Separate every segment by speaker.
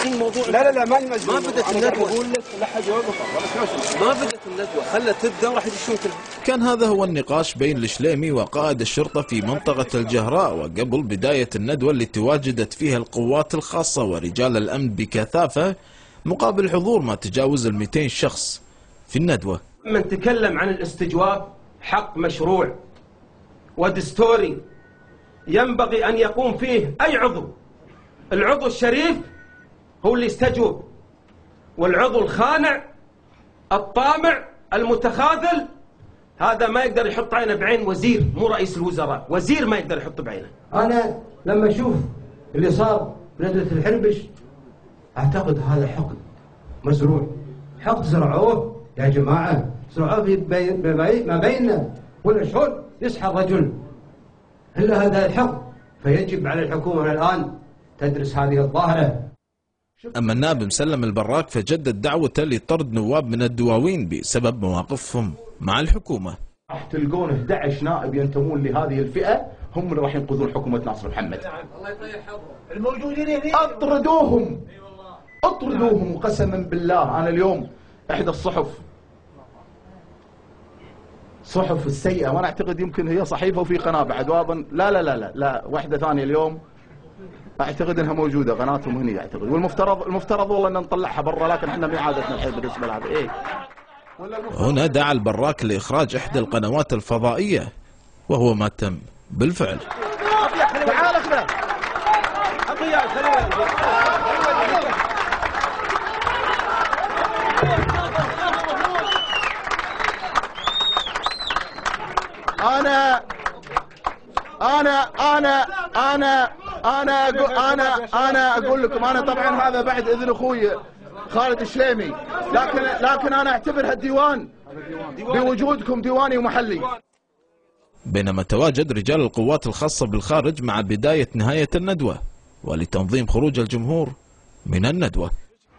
Speaker 1: الحين موضوع
Speaker 2: لا ما نمزح.
Speaker 1: ما بدت الندوة.
Speaker 2: أقول لك لا حد يوقف.
Speaker 1: ما بدت الندوة، خلت تبدا وراح يدشون كلهم.
Speaker 3: كان هذا هو النقاش بين الشليمي وقائد الشرطة في منطقة الجهراء وقبل بداية الندوة اللي تواجدت فيها القوات الخاصة ورجال الأمن بكثافة مقابل حضور ما تجاوز 200 شخص في الندوة.
Speaker 4: من تكلم عن الاستجواب حق مشروع ودستوري ينبغي أن يقوم فيه أي عضو. العضو الشريف هو اللي يستجوب، والعضو الخانع الطامع المتخاذل هذا ما يقدر يحط عينه بعين وزير، مو رئيس الوزراء، وزير ما يقدر يحط بعينه.
Speaker 5: أنا لما أشوف اللي صار بندوة الحربش أعتقد هذا حقد مزروع، حقد زرعوه يا جماعة، زرعوه ما بيننا، ولا شلون يصحى الرجل إلا هذا الحقد. فيجب على الحكومة الآن تدرس هذه الظاهرة.
Speaker 3: أما النائب مسلم البراك فجدد دعوته لطرد نواب من الدواوين بسبب مواقفهم مع الحكومة.
Speaker 6: راح تلقون 11 نائب ينتمون لهذه الفئة هم اللي راح ينقذون حكومة ناصر محمد.
Speaker 2: الله يطيح حظهم الموجودين هنا.
Speaker 6: اطردوهم وقسما بالله. أنا اليوم إحدى الصحف السيئة، وأنا أعتقد يمكن هي صحيفة وفي قناة بعد واظن لا واحدة ثانية اليوم أعتقد أنها موجودة قناتهم هنا أعتقد، والمفترض والله أن نطلعها برا، لكن احنا ما عادتنا الحين بالنسبة لهذا. إيه.
Speaker 3: هنا دعا البراك لإخراج إحدى القنوات الفضائية وهو ما تم بالفعل.
Speaker 6: تعال اخذه. أنا أقول لكم، أنا طبعا هذا بعد إذن أخوي خالد الشليمي، لكن أنا أعتبرها ديوان بوجودكم، ديواني ومحلي.
Speaker 3: بينما تواجد رجال القوات الخاصة بالخارج مع بداية نهاية الندوة ولتنظيم خروج الجمهور من الندوة.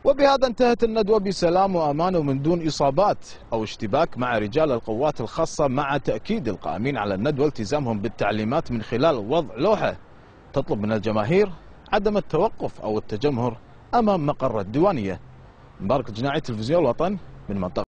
Speaker 3: وبهذا انتهت الندوة بسلام وأمان ومن دون إصابات أو اشتباك مع رجال القوات الخاصة، مع تأكيد القائمين على الندوة التزامهم بالتعليمات من خلال وضع لوحة تطلب من الجماهير عدم التوقف أو التجمهر أمام مقر الديوانية. مبارك الجناعي، تلفزيون الوطن، من منطقة